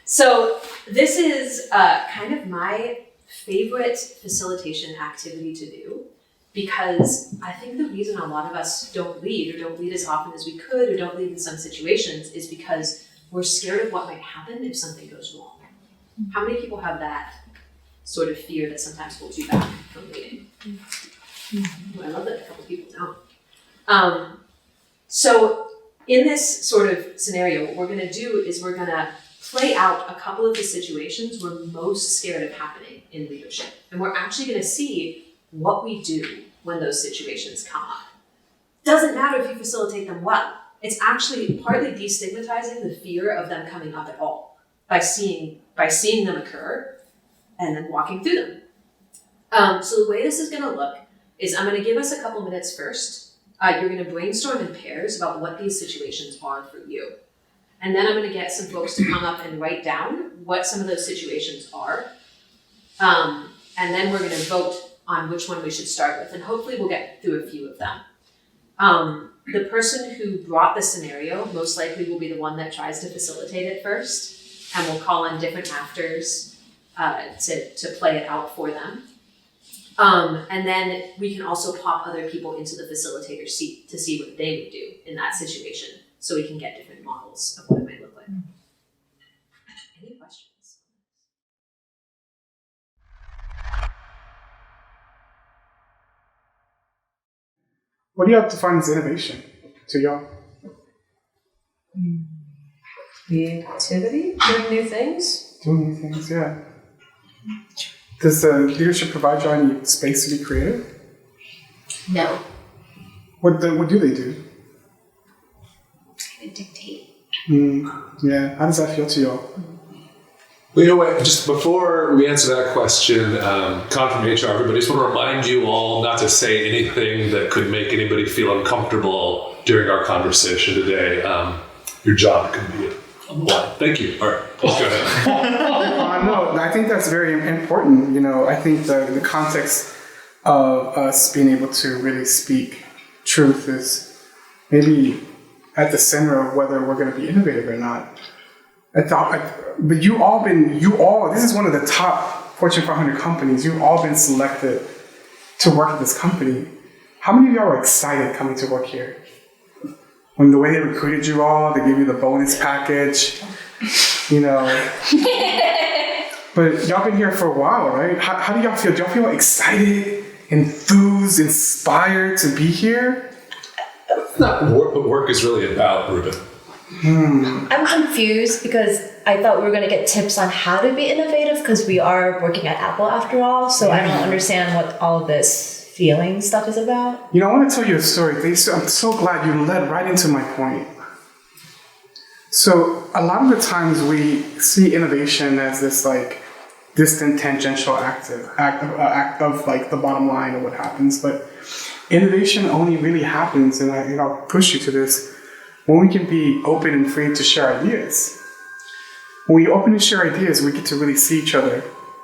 So this is kind of my favorite facilitation activity to do, because I think the reason a lot of us don't lead, or don't lead as often as we could, or don't lead in some situations, is because we're scared of what might happen if something goes wrong. How many people have that sort of fear that sometimes holds you back from leading? Mm-hmm. I love that a couple people don't. So in this sort of scenario, what we're going to do is we're going to play out a couple of the situations we're most scared of happening in leadership. And we're actually going to see what we do when those situations come up. Doesn't matter if you facilitate them well. It's actually partly destigmatizing the fear of them coming up at all by seeing them occur and then walking through them. So the way this is going to look is I'm going to give us a couple minutes first. You're going to brainstorm in pairs about what these situations are for you. And then I'm going to get some folks to come up and write down what some of those situations are. And then we're going to vote on which one we should start with. And hopefully we'll get through a few of them. The person who brought the scenario most likely will be the one that tries to facilitate it first. And we'll call on different actors to play it out for them. And then we can also pop other people into the facilitator seat to see what they would do in that situation, so we can get different models of what it might look like. Any questions? What do you have to find as innovation to y'all? Creativity, doing new things. Doing new things, yeah. Does leadership provide you any space to be creative? No. What do they do? Kind of dictate. Yeah. How does that feel to y'all? Well, you know what? Just before we answer that question, confirmation, everybody, I just want to remind you all not to say anything that could make anybody feel uncomfortable during our conversation today. Your job could be on the line. Thank you. All right, please go ahead. No, I think that's very important. You know, I think the context of us being able to really speak truth is maybe at the center of whether we're going to be innovative or not. But this is one of the top Fortune 500 companies. You've all been selected to work at this company. How many of y'all were excited coming to work here? When the way they recruited you all, they gave you the bonus package, you know. But y'all been here for a while, right? How do y'all feel? Do y'all feel excited, enthused, inspired to be here? That's not what work is really about, Ruben. I'm confused because I thought we were going to get tips on how to be innovative, because we are working at Apple after all. So I don't understand what all of this feeling stuff is about. You know, I want to tell you a story. I'm so glad you led right into my point. So a lot of the times we see innovation as this like distant tangential act of like the bottom line of what happens, but innovation only really happens, and I'll push you to this, when we can be open and free to share ideas. When we open and share ideas, we get to really see each other,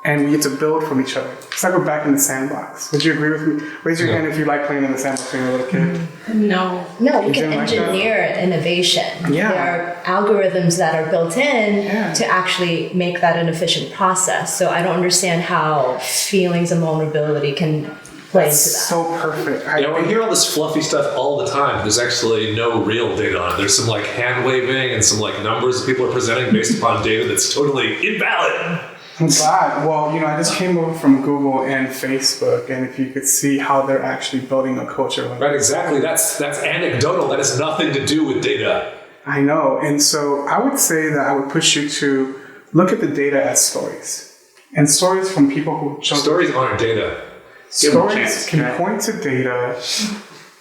and we get to build from each other. It's like we're back in the sandbox. Would you agree with me? Raise your hand if you like playing in the sandbox when you're a little kid. No, you can engineer innovation. Yeah. There are algorithms that are built in to actually make that an efficient process. So I don't understand how feelings of vulnerability can play into that. So perfect. Yeah, we hear all this fluffy stuff all the time. There's actually no real data on it. There's some like hand waving and some like numbers that people are presenting based upon data that's totally invalid. I'm glad. Well, I just came over from Google and Facebook, and if you could see how they're actually building a culture. Right, exactly. That's anecdotal. That has nothing to do with data. I know. And so I would say that I would push you to look at the data as stories. And stories from people who chose. Stories aren't data. Stories can point to data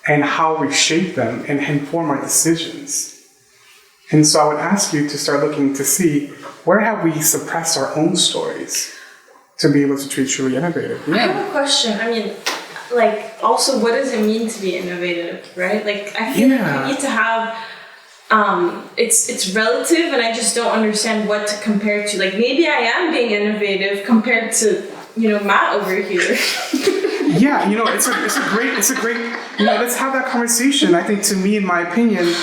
and how we shape them and inform our decisions. And so I would ask you to start looking to see, where have we suppressed our own stories to be able to be truly innovative? I have a question. I mean, also, what does it mean to be innovative, right? I feel like we need to have, it's relative, and I just don't understand what to compare it to. Maybe I am being innovative compared to, Matt over here. Yeah, it's a great, let's have that conversation. I think, to me, in my opinion,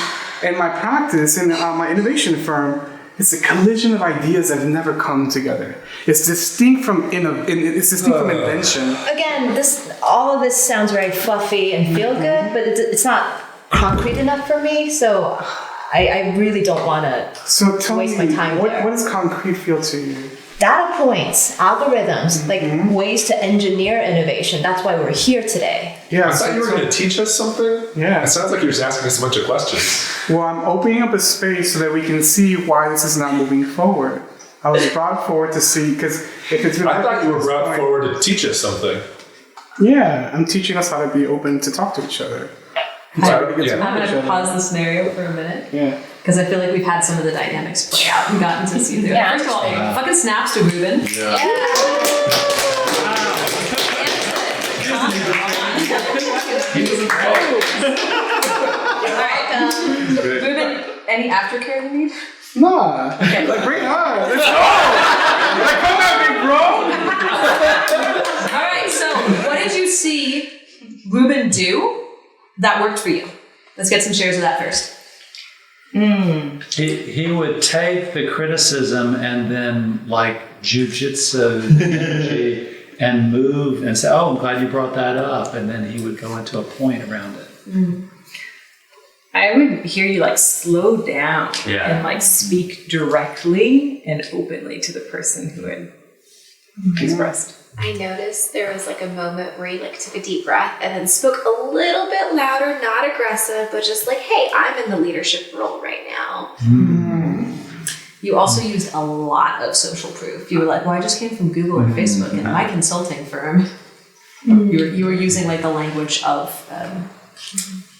and my practice in my innovation firm, It's a collision of ideas that have never come together. It's distinct from invention. Again, all of this sounds very fluffy and feel good, but it's not concrete enough for me. So I really don't want to waste my time there. What does concrete feel to you? Data points, algorithms, like ways to engineer innovation. That's why we're here today. Yeah, I thought you were going to teach us something. Yeah. It sounds like you're just asking us a bunch of questions. Well, I'm opening up a space so that we can see why this is not moving forward. I was brought forward to see, because if it's really... I thought you were brought forward to teach us something. Yeah, I'm teaching us how to be open to talk to each other. I'm going to pause the scenario for a minute. Yeah. Because I feel like we've had some of the dynamics play out and gotten to see through. First of all, fucking snaps to Ruben. Yeah. Alright, Ruben, any aftercare you need? Nah. Okay. Like, bring it on. Let's go. Like, come at me, bro. Alright, so what did you see Ruben do that worked for you? Let's get some shares of that first. He would take the criticism and then like jujitsu energy and move and say, "Oh, I'm glad you brought that up," and then he would go into a point around it. I would hear you like slow down and like speak directly and openly to the person who had expressed. I noticed there was like a moment where he like took a deep breath and then spoke a little bit louder, not aggressive, but just like, hey, I'm in the leadership role right now. You also used a lot of social proof. You were like, well, I just came from Google or Facebook and my consulting firm. You were using like the language of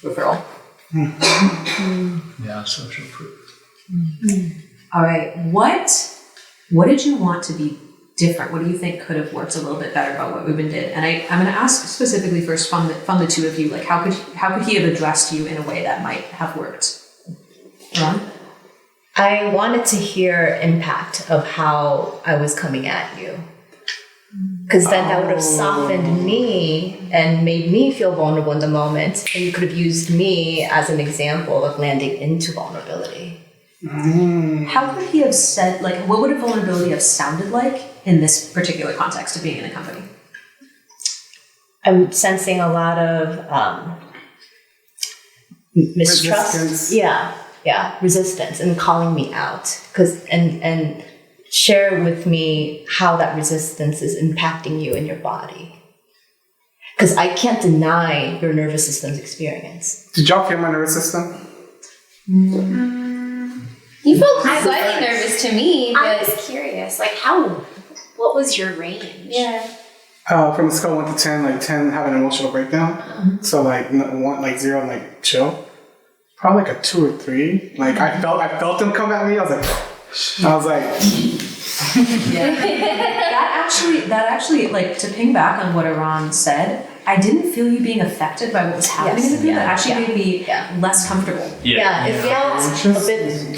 referral. Yeah, social proof. All right. What did you want to be different? What do you think could have worked a little bit better about what Ruben did? And I'm going to ask specifically first from the two of you, like how could he have addressed you in a way that might have worked? Ron? I wanted to hear impact of how I was coming at you. Because then that would have softened me and made me feel vulnerable in the moment. And you could have used me as an example of landing into vulnerability. How could he have said, like, what would a vulnerability have sounded like in this particular context of being in a company? I'm sensing a lot of mistrust. Resistance. Yeah, resistance, and calling me out. And share with me how that resistance is impacting you in your body. Because I can't deny your nervous system's experience. Did y'all feel my nervous system? You felt slightly nervous to me, but I was curious, like what was your range? Yeah. From a scale of 1 to 10, like 10 having an emotional breakdown. So like 1, like 0, like chill. Probably like a 2 or 3. Like I felt him come at me. I was like, Yeah. That actually, like, to ping back on what Iran said, I didn't feel you being affected by what was happening in the group. That actually made me less comfortable. Yeah, it felt a bit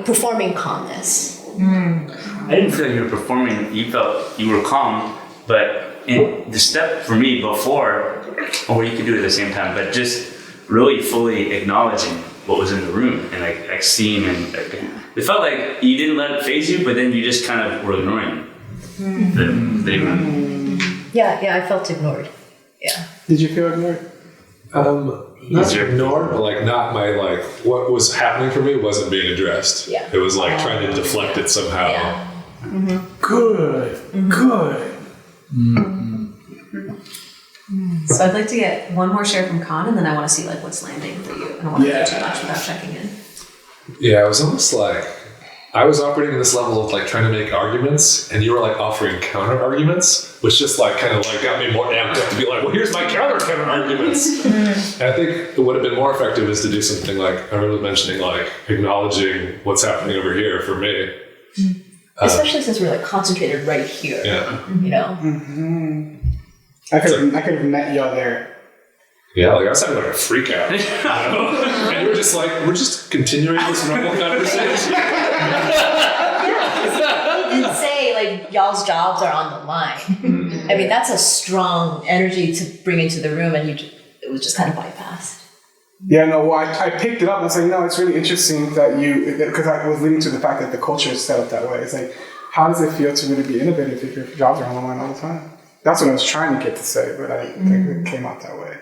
performing calmness. I didn't feel you were performing. You felt you were calm, but the step for me before, or you could do it at the same time, but just really fully acknowledging what was in the room and like seeing, and it felt like you didn't let it faze you, but then you just kind of were ignoring the event. Yeah, I felt ignored. Yeah. did you feel ignored? Not ignored, but like not my like what was happening for me wasn't being addressed. Yeah. It was like trying to deflect it somehow. Yeah. Good. So I'd like to get one more share from Khan, and then I want to see like what's landing for you. I don't want to do too much without checking in. Yeah, it was almost like I was operating in this level of like trying to make arguments, and you were like offering counter arguments, which just like kind of like got me more amped up to be like, well, here's my counter arguments. And I think it would have been more effective is to do something like I remember mentioning, like acknowledging what's happening over here for me. Especially since we're like concentrated right here. Yeah. You know? I could have met y'all there. Yeah, like I was having like a freak out. And you were just like, we're just continuing this normal conversation. He did say like y'all's jobs are on the line. I mean, that's a strong energy to bring into the room, and it was just kind of bypassed. Yeah, no, well, I picked it up and I was like, no, it's really interesting that because I was leading to the fact that the culture is set up that way. It's like, how does it feel to really be innovative if your jobs are on the line all the time? That's what I was trying to get to say, but I didn't think it came out that way.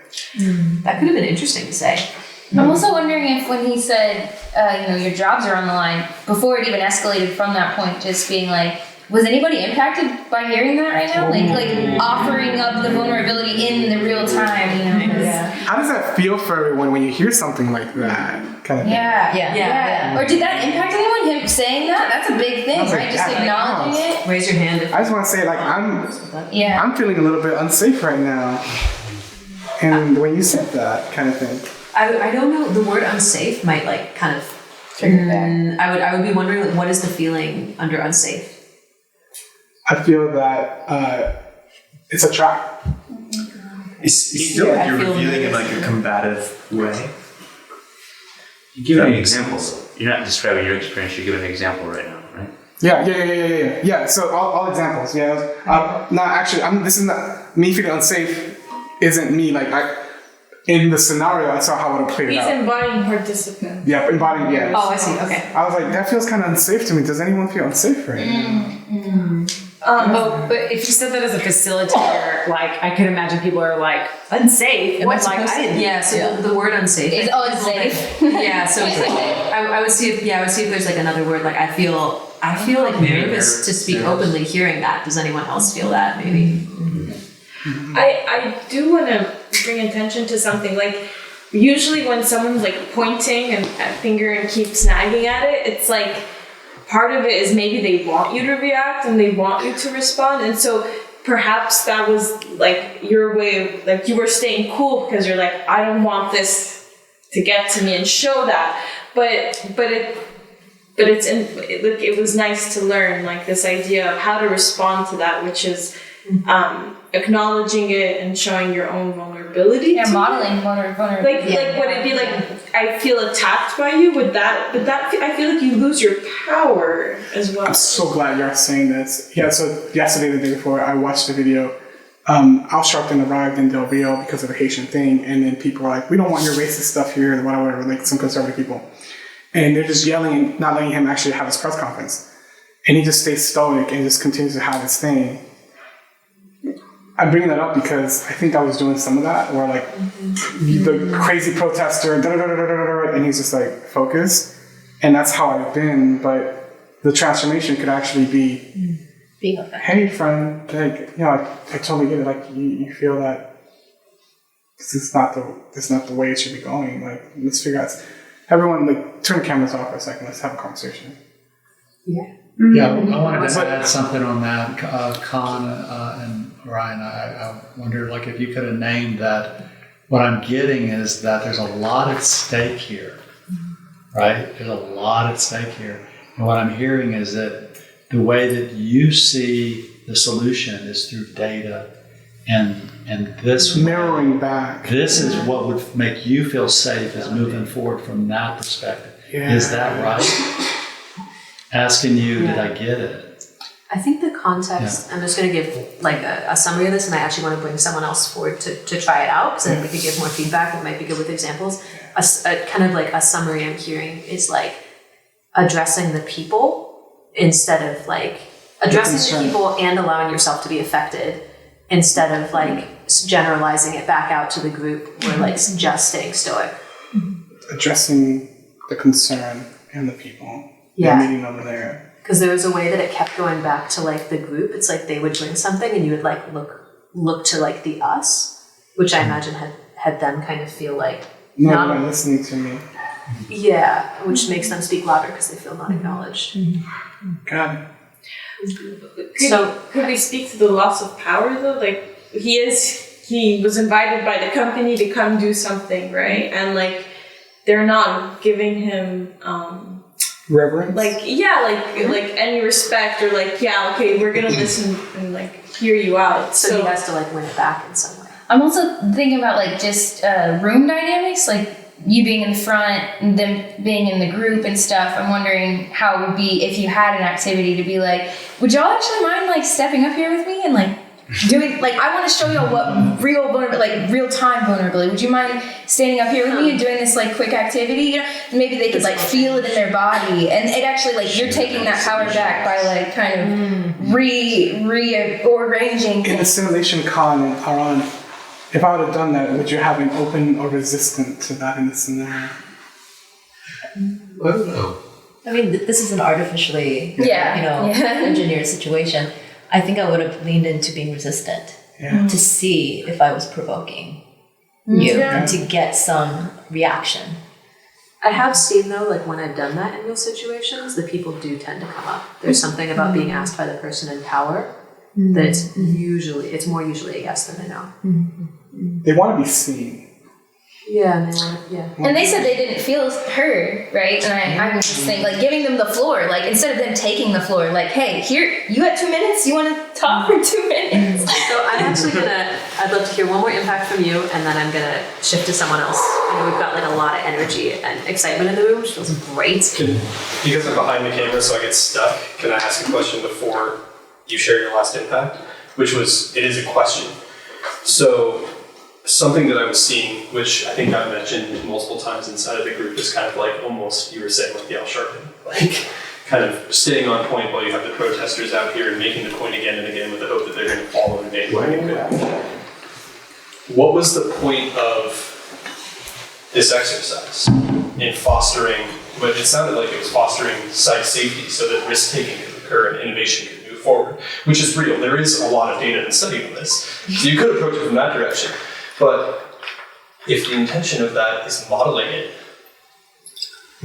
That could have been interesting to say. I'm also wondering if when he said, your jobs are on the line, before it even escalated from that point, just being like, was anybody impacted by hearing that right now? Like offering up the vulnerability in the real time, How does that feel for everyone when you hear something like that? Kind of thing? Yeah. Or did that impact anyone? Him saying that? That's a big thing, right? Just acknowledging it. Raise your hand. I just want to say, like, I'm feeling a little bit unsafe right now. And when you said that kind of thing. I don't know, the word unsafe might like kind of trigger that. I would be wondering, like, what is the feeling under unsafe? I feel that it's a trap. You feel like you're revealing in like a combative way. You're giving examples. You're not describing your experience. You're giving an example right now, right? Yeah. So all examples. Yeah. Not actually. This is not me feeling unsafe. Isn't me like in the scenario? I saw how it would have played out. He's embodying participant. Yeah, embodying. Yeah. Oh, I see. Okay. I was like, that feels kind of unsafe to me. Does anyone feel unsafe right now? But if you said that as a facilitator, like I could imagine people are like unsafe. What? Like So the word unsafe Is unsafe. Yeah. So it's like, I would see if there's like another word. Like I feel like nervous to speak openly hearing that. Does anyone else feel that? Maybe. I do want to bring attention to something. Like usually when someone's like pointing and a finger and keeps nagging at it, it's like part of it is maybe they want you to react and they want you to respond. And so perhaps that was like your way of, like, you were staying cool because you're like, I don't want this to get to me and show that. But it was nice to learn like this idea of how to respond to that, which is acknowledging it and showing your own vulnerability. Yeah, modeling vulnerability. Like would it be like, I feel attacked by you? Would that I feel like you lose your power as well. I'm so glad you're saying this. Yeah, so yesterday, the day before, I watched the video. Al Sharpton arrived in Del Rio because of a Haitian thing, and then people were like, we don't want your racist stuff here, whatever, like some conservative people. And they're just yelling and not letting him actually have his press conference. And he just stays stoic and just continues to have his thing. I'm bringing that up because I think I was doing some of that, where like the crazy protester, and he's just like focused, and that's how I've been. But the transformation could actually be being effective. Hey, friend, like I totally get it. Like you feel that this is not the way it should be going. Like let's figure out. Everyone, like turn the cameras off for a second. Let's have a conversation. Yeah. Yeah, I wanted to add something on that, Con and Ryan. I wonder, like, if you could have named that. What I'm getting is that there's a lot at stake here, right? There's a lot at stake here, and what I'm hearing is that the way that you see the solution is through data, and this mirroring back. This is what would make you feel safe, is moving forward from that perspective. Yeah. Is that right? Asking you, did I get it? I think the context, I'm just going to give like a summary of this, and I actually want to bring someone else forward to try it out, because then we could give more feedback. It might be good with examples. A kind of like a summary I'm hearing is like addressing the people instead of like addressing the people and allowing yourself to be affected, instead of like generalizing it back out to the group or like just staying stoic. Addressing the concern and the people. Yeah. Meeting them there. Because there was a way that it kept going back to like the group. It's like they would bring something and you would like look to like the us, which I imagine had them kind of feel like not listening to me. Yeah, which makes them speak louder because they feel not acknowledged. God. Could we speak to the loss of power though? Like he was invited by the company to come do something, right? And like they're not giving him reverence, like any respect, or like okay, we're gonna listen and like hear you out. So he has to like win it back in some way. I'm also thinking about like just room dynamics, like you being in the front and them being in the group and stuff. I'm wondering how it would be if you had an activity to be like, would y'all actually mind like stepping up here with me and like doing, like, I want to show y'all what real time vulnerability. Would you mind standing up here with me and doing this like quick activity? You know, maybe they could like feel it in their body, and it actually like you're taking that power back by like kind of rearranging in the simulation con around. If I would have done that, would you have been open or resistant to that in the scenario? I don't know. I mean, this is an artificially, engineered situation. I think I would have leaned into being resistant to see if I was provoking you and to get some reaction. I have seen though, like when I've done that in real situations, the people do tend to come up. There's something about being asked by the person in power that it's more usually a yes than a no. They want to be seen. Yeah, And they said they didn't feel heard, right? And I was just thinking, like, giving them the floor, like, instead of them taking the floor, like, hey, here, you had 2 minutes, you want to talk for 2 minutes? So I'm actually I'd love to hear one more impact from you, and then I'm gonna shift to someone else. I know we've got like a lot of energy and excitement in the room, which feels great. Because I'm behind the camera, so I get stuck, can I ask a question before you share your last impact? It is a question. So, something that I was seeing, which I think I mentioned multiple times inside of the group, is kind of like almost, you were saying, like the Al Sharpton, like kind of staying on point while you have the protesters out here and making the point again and again with the hope that they're going to follow the bandwagon. What was the point of this exercise in fostering, but it sounded like it was fostering site safety so that risk-taking could occur and innovation could move forward, which is real. There is a lot of data and study on this. So you could approach it from that direction. But if the intention of that is modeling it,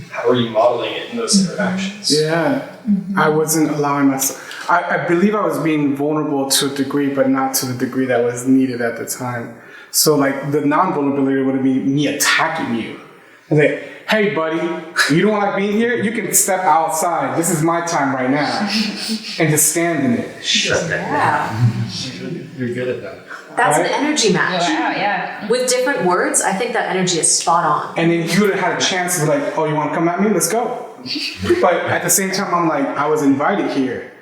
how are you modeling it in those interactions? Yeah, I wasn't allowing myself. I believe I was being vulnerable to a degree, but not to the degree that was needed at the time. So like the non-vulnerability would have been me attacking you. I was like, hey buddy, you don't like being here? You can step outside. This is my time right now. And just stand in it. Yeah. You're good at that. That's an energy match. Wow, yeah. With different words, I think that energy is spot on. And then you would have had a chance to be like, oh, you want to come at me? Let's go. But at the same time, I'm like, I was invited here.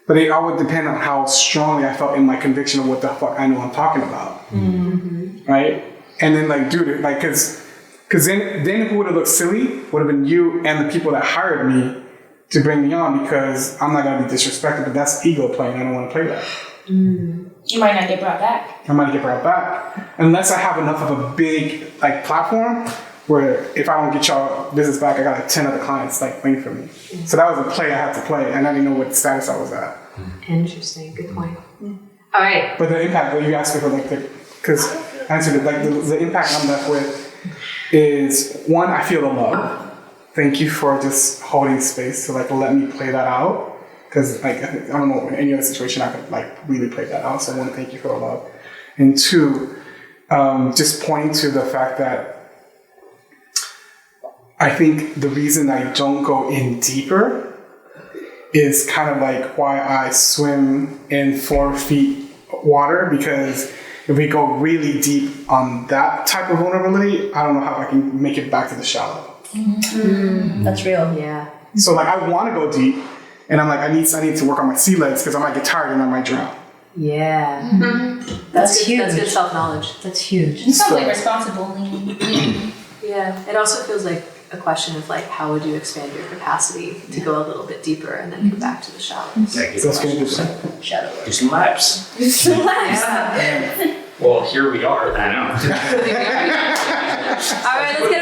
But it all would depend on how strongly I felt in my conviction of what the fuck I know I'm talking about. Right? And then like, dude, like, cause then who would have looked silly would have been you and the people that hired me to bring me on, because I'm not going to be disrespected, but that's ego playing. I don't want to play that. You might not get brought back. I might get brought back. Unless I have enough of a big like platform where if I don't get y'all business back, I got like 10 other clients like waiting for me. So that was a play I had to play, and I didn't know what status I was at. Interesting, good point. All right. But the impact that you asked me for, like, because I answered it, like the impact I'm left with is, one, I feel the love. Thank you for just holding space to like let me play that out. Because like I don't know, in any other situation I could like really play that out. So I want to thank you for the love. And two, just pointing to the fact that I think the reason I don't go in deeper is kind of like why I swim in 4 feet water, because if we go really deep on that type of vulnerability, I don't know how I can make it back to the shallow. That's real. Yeah. So like I want to go deep, and I'm like, I need to work on my sea legs because I might get tired and I might drown. Yeah. That's huge. That's good self-knowledge. That's huge. It's probably responsible. Yeah. It also feels like a question of like, how would you expand your capacity to go a little bit deeper and then come back to the shallows? Yeah, good So it's question. going to be Shadow. Do some laps. Well, here we are. I know. All right, let's get